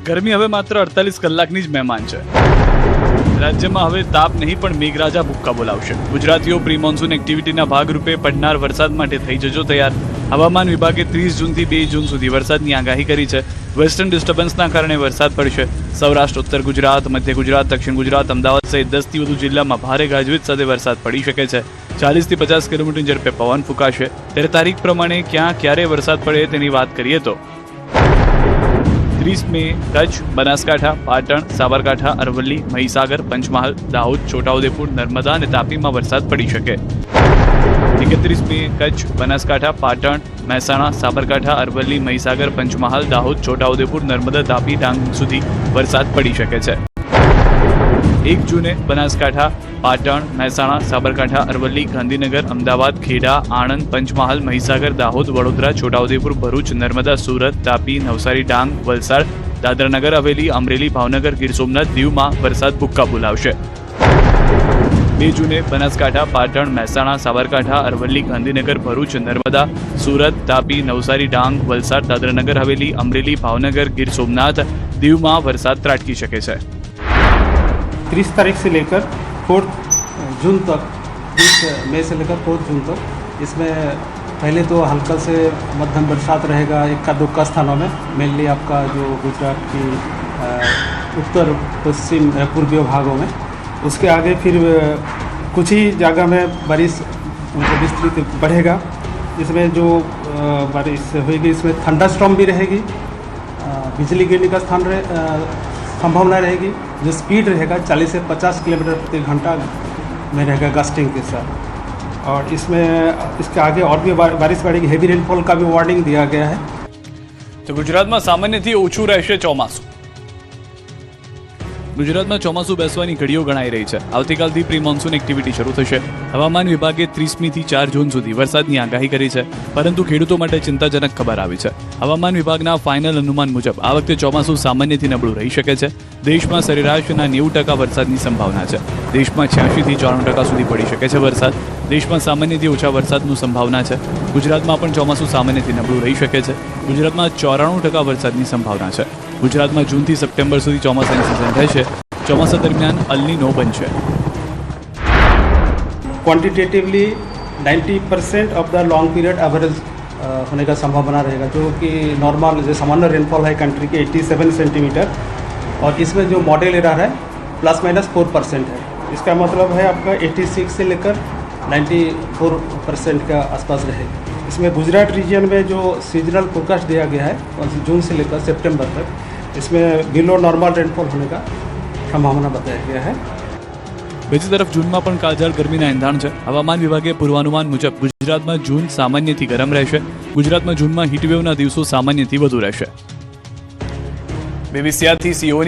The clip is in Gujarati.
ગરમી હવે માત્ર 48 કલાકની જ મહેમાન છે. રાજ્યમાં હવે તાપ નહીં પણ મેઘરાજા ભૂક્કા બોલાવશે. ગુજરાતીઓ પ્રી મોન્સૂન એક્ટિવિટીના ભાગરૂપે પડનાર વરસાદ માટે થઈ જજો તૈયાર. હવામાન વિભાગે 30 જૂનથી 2 જૂન સુધી વરસાદની આગાહી કરી છે. વેસ્ટર્ન ડિસ્ટર્બન્સના કારણે વરસાદ પડશે. સૌરાષ્ટ્ર, ઉત્તર ગુજરાત, મધ્ય ગુજરાત, દક્ષિણ ગુજરાત, અમદાવાદ સહિત 10થી વધુ જિલ્લામાં ભારે ગાજવીજ સાથે વરસાદ પડી શકે છે. 40થી 50 કિલોમીટરની ઝડપે પવન ફૂંકાશે. ત્યારે તારીખ પ્રમાણે ક્યાં ક્યારે વરસાદ પડે તેની વાત કરીએ તો 30 મે કચ્છ, બનાસકાંઠા, પાટણ, સાબરકાંઠા, અરવલ્લી, મહીસાગર, પંચમહાલ, દાહોદ, છોટાઉદેપુર, નર્મદા અને તાપીમાં વરસાદ પડી શકે. 31 મે કચ્છ, બનાસકાંઠા, પાટણ, મહેસાણા, સાબરકાંઠા, અરવલ્લી, મહીસાગર, પંચમહાલ, દાહોદ, છોટાઉદેપુર, નર્મદા, તાપી, ડાંગ સુધી વરસાદ પડી શકે છે. 1 જૂને બનાસકાંઠા, પાટણ, મહેસાણા, સાબરકાંઠા, અરવલ્લી, ગાંધીનગર, અમદાવાદ, ખેડા, આણંદ, પંચમહાલ, મહીસાગર, દાહોદ, વડોદરા, છોટાઉદેપુર, ભરૂચ, નર્મદા, સુરત, તાપી, નવસારી, ડાંગ, વલસાડ, દાદરાનગર હવેલી, અમરેલી, ભાવનગર, ગીર સોમનાથ, દીવમાં વરસાદ ભૂક્કા બોલાવશે. 2 જૂને બનાસકાંઠા, પાટણ, મહેસાણા, સાબરકાંઠા, અરવલ્લી, ગાંધીનગર, ભરૂચ, નર્મદા, સુરત, તાપી, નવસારી, ડાંગ, વલસાડ, દાદરાનગર હવેલી, અમરેલી, भावनगर, गिर सोमनाथ, दीव में वरसाद ત્રાટકી શકે છે. 30 तारीख से लेकर 4 जून तक, 20 मई से लेकर 4 जून तक, इसमें पहले तो हल्का से मध्यम बरसात रहेगा इक्का दुक्का स्थानों में, मेनली आपका जो गुजरात की उत्तर पश्चिम पूर्वीय भागों में. उसके आगे फिर कुछ ही जगह में बारिश विस्तृत बढ़ेगा. इसमें जो बारिश होगी इसमें थंडरस्टॉर्म भी रहेगी, बिजली गिरने का संभावना रहेगी. जो स्पीड रहेगा 40 से 50 किलोमीटर प्रति घंटा में रहेगा गस्टिंग के साथ. और इसमें इसके आगे और भी बारिश बढ़ेगी. हेवी रेनफॉल का भी वार्निंग दिया गया है. તો ગુજરાતમાં સામાન્યથી ઓછું રહેશે ચોમાસું. ગુજરાતમાં ચોમાસું બેસવાની ઘડીઓ ગણાઈ રહી છે. આવતીકાલથી પ્રી મોન્સૂન એક્ટિવિટી શરૂ થશે. હવામાન વિભાગે 30મીથી 4 જૂન સુધી વરસાદની આગાહી કરી છે, પરંતુ ખેડૂતો માટે ચિંતાજનક ખબર આવી છે. હવામાન વિભાગના ફાઇનલ અનુમાન મુજબ આ વખતે ચોમાસું સામાન્યથી નબળું રહી શકે છે. દેશમાં સરેરાશના 90% વરસાદની સંભાવના છે. દેશમાં 86થી 94% સુધી પડી શકે છે વરસાદ. દેશમાં સામાન્યથી ઓછા વરસાદની સંભાવના છે. ગુજરાતમાં પણ ચોમાસું સામાન્યથી નબળું રહી શકે છે. ગુજરાતમાં 94% વરસાદની સંભાવના છે. ગુજરાતમાં જૂનથી સપ્ટેમ્બર સુધી ચોમાસાની સિઝન રહેશે. ચોમાસા દરમિયાન અલ નીનો બનશે. Quantitatively 90% of the long period average होने का संभावना रहेगा, जो कि नॉर्मल जो सामान्य रेनफॉल है कंट्री के 87 सेंटीमीटर, और इसमें जो मॉडल एरर है ±4% है. इसका मतलब है आपका 86 से लेकर 94% का आसपास रहेगा. इसमें गुजरात रीजन में जो सीजनल फोरकास्ट दिया गया है जून से लेकर सितंबर तक, इसमें बिलो नॉर्मल रेनफॉल होने का संभावना बताया गया है. બીજી તરફ જૂનમાં પણ કાળઝાળ ગરમીના એંધાણ છે. હવામાન વિભાગે પૂર્વાનુમાન મુજબ ગુજરાતમાં જૂન સામાન્યથી ગરમ રહેશે. ગુજરાતમાં જૂનમાં હીટવેવના દિવસો સામાન્યથી વધુ રહેશે. BBC થી સીઓ